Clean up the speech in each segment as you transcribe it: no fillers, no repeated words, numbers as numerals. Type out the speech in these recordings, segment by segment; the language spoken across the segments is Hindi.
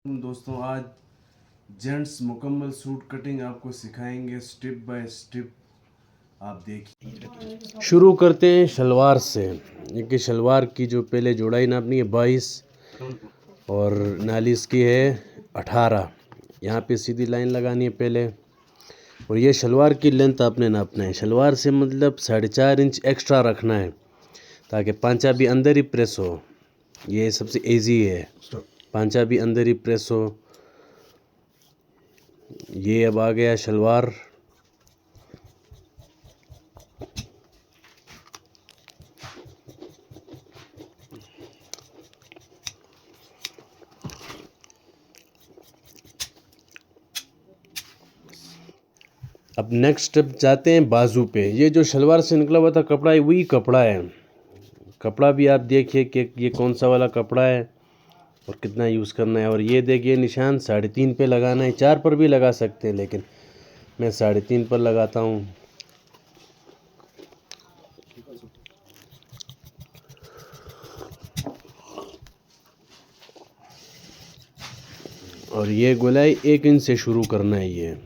दोस्तों आज जेंट्स मुकम्मल सूट कटिंग आपको सिखाएंगे स्टेप बाय स्टेप। आप देखिए। शुरू करते हैं शलवार से। क्योंकि शलवार की जो पहले जोड़ाई नापनी है 22 और नाली इसकी है 18। यहाँ पे सीधी लाइन लगानी है पहले। और ये शलवार की लेंथ आपने नापना है। शलवार से मतलब 4.5 इंच एक्स्ट्रा रखना है ताकि पांचा भी अंदर ही प्रेस हो। ये सबसे इजी है, पांचा भी अंदर ही प्रेस हो। ये अब आ गया शलवार। अब नेक्स्ट स्टेप जाते हैं बाजू पे। ये जो शलवार से निकला हुआ था कपड़ा है वही कपड़ा है। कपड़ा भी आप देखिए कि ये कौन सा वाला कपड़ा है और कितना यूज़ करना है। और ये देखिए निशान 3.5 पे लगाना है। 4 पर भी लगा सकते हैं लेकिन मैं 3.5 पर लगाता हूँ। और ये गोलाई 1 इंच से शुरू करना है। ये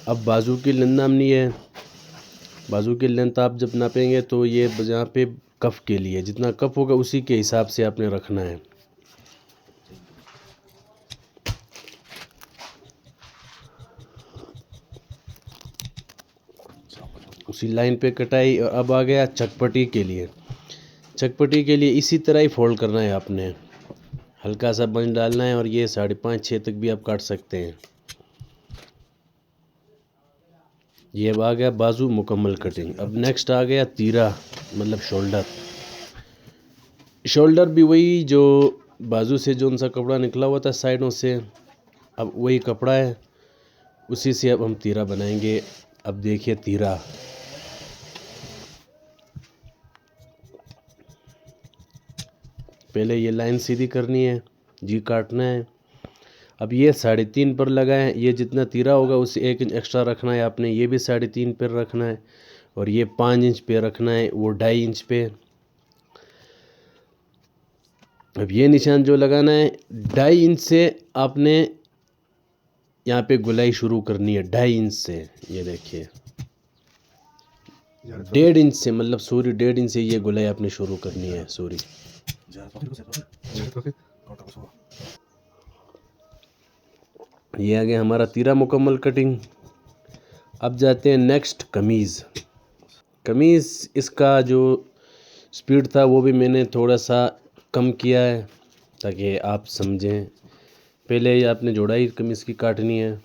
अब बाजू की लेंथ नापनी है। बाजू की लेंथ आप जब नापेंगे तो ये जहाँ पे कफ के लिए जितना कफ होगा उसी के हिसाब से आपने रखना है। उसी लाइन पे कटाई। और अब आ गया चकपटी के लिए। चकपटी के लिए इसी तरह ही फोल्ड करना है आपने। हल्का सा बंच डालना है और ये 5.5-6 तक भी आप काट सकते हैं। ये अब आ गया बाजू मुकम्मल कटिंग। अब नेक्स्ट आ गया तीरा मतलब शोल्डर। शोल्डर भी वही जो बाजू से जो उनसा कपड़ा निकला हुआ था साइडों से, अब वही कपड़ा है, उसी से अब हम तीरा बनाएंगे। अब देखिए तीरा। पहले ये लाइन सीधी करनी है, जी काटना है। अब ये 3.5 पर लगाएं। ये जितना तीरा होगा उससे 1 इंच एक्स्ट्रा रखना है आपने। ये भी 3.5 पर रखना है। और ये 5 इंच पे रखना है, वो 2.5 इंच पे। अब ये निशान जो लगाना है 2.5 इंच से आपने यहाँ पे गुलाई शुरू करनी है। 2.5 इंच से ये देखिए 1.5 इंच से मतलब 1.5 इंच से ये गुलाई आपने शुरू करनी है। ये आ गया हमारा तीरा मुकम्मल कटिंग। अब जाते हैं नेक्स्ट कमीज़। कमीज़ इसका जो स्पीड था वो भी मैंने थोड़ा सा कम किया है ताकि आप समझें। पहले ये आपने जोड़ाई कमीज़ की काटनी है।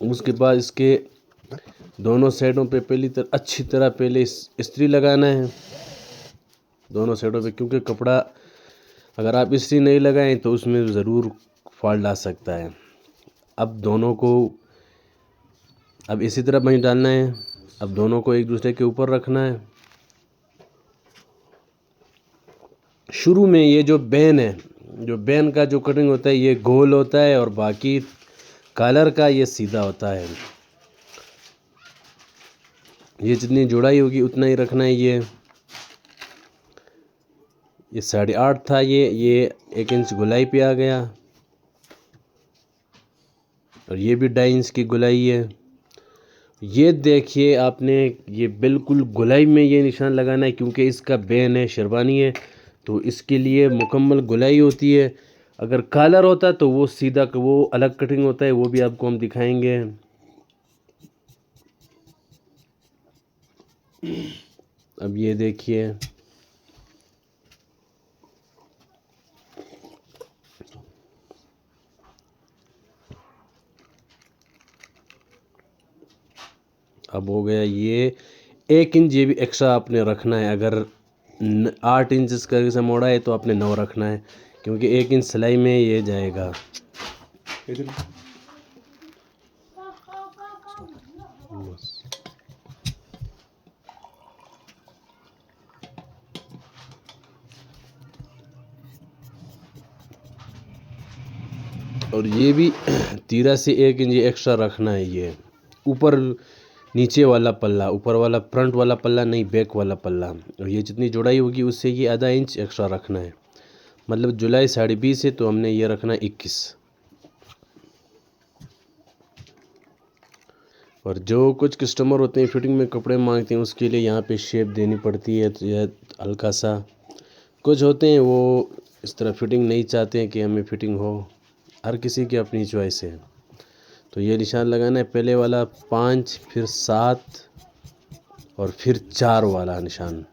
उसके बाद इसके दोनों साइडों पे अच्छी तरह पहले इस्त्री लगाना है दोनों साइडों पे, क्योंकि कपड़ा अगर आप इस्त्री नहीं लगाएं तो उसमें ज़रूर फॉल्ट आ सकता है। अब दोनों को अब इसी तरह बंच डालना है। अब दोनों को एक दूसरे के ऊपर रखना है। शुरू में ये जो बैन है, जो बैन का जो कटिंग होता है ये गोल होता है और बाकी कॉलर का ये सीधा होता है। ये जितनी जुड़ाई होगी उतना ही रखना है। ये 8.5 था। ये 1 इंच गुलाई पे आ गया। और ये भी 2.5 इंच की गुलाई है। ये देखिए आपने ये बिल्कुल गुलाई में ये निशान लगाना है, क्योंकि इसका बैन है, शेरवानी है, तो इसके लिए मुकम्मल गुलाई होती है। अगर कॉलर होता तो वो सीधा वो अलग कटिंग होता है, वो भी आपको हम दिखाएंगे। अब ये देखिए अब हो गया ये 1 इंच। ये भी एक्स्ट्रा आपने रखना है। अगर 8 इंच का मोड़ा है तो आपने 9 रखना है, क्योंकि 1 इंच सिलाई में ये जाएगा। और ये भी तीरा से 1 इंच एक्स्ट्रा रखना है। ये ऊपर नीचे वाला पल्ला, ऊपर वाला फ्रंट वाला पल्ला नहीं, बैक वाला पल्ला। और ये जितनी जुड़ाई होगी उससे ये आधा इंच एक्स्ट्रा रखना है। मतलब जुलाई 20.5 है तो हमने ये रखना 21। और जो कुछ कस्टमर होते हैं फिटिंग में कपड़े मांगते हैं उसके लिए यहाँ पे शेप देनी पड़ती है, तो यह हल्का सा। कुछ होते हैं वो इस तरह फिटिंग नहीं चाहते हैं कि हमें फिटिंग हो, हर किसी की अपनी चॉइस है। तो ये निशान लगाना है, पहले वाला 5, फिर 7 और फिर 4 वाला निशान।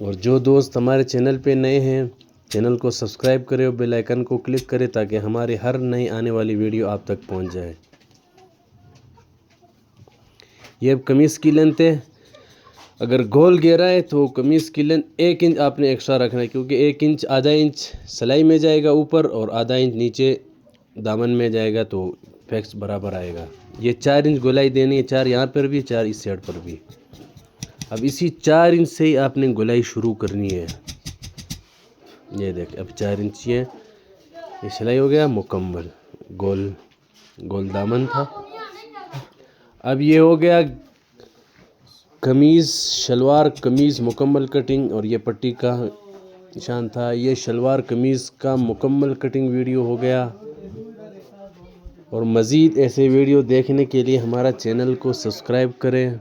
और जो दोस्त हमारे चैनल पे नए हैं, चैनल को सब्सक्राइब करें और बेल आइकन को क्लिक करें ताकि हमारी हर नई आने वाली वीडियो आप तक पहुंच जाए। ये अब कमीज़ की लेंथ है। अगर गोल घेरा है तो कमीज़ की लेंथ 1 इंच आपने एक्स्ट्रा रखना है, क्योंकि 1 इंच आधा इंच सिलाई में जाएगा ऊपर और आधा इंच नीचे दामन में जाएगा, तो फैक्स बराबर आएगा। ये 4 इंच गोलाई देनी है, 4 यहाँ पर भी, 4 इस साइड पर भी। अब इसी 4 इंच से ही आपने गोलाई शुरू करनी है। ये देख, अब 4 इंच है, ये सिलाई हो गया मुकम्मल। गोल गोल दामन था। अब ये हो गया कमीज़, शलवार कमीज़ मुकम्मल कटिंग। और ये पट्टी का निशान था। ये शलवार कमीज़ का मुकम्मल कटिंग वीडियो हो गया। और मज़ीद ऐसे वीडियो देखने के लिए हमारा चैनल को सब्सक्राइब करें।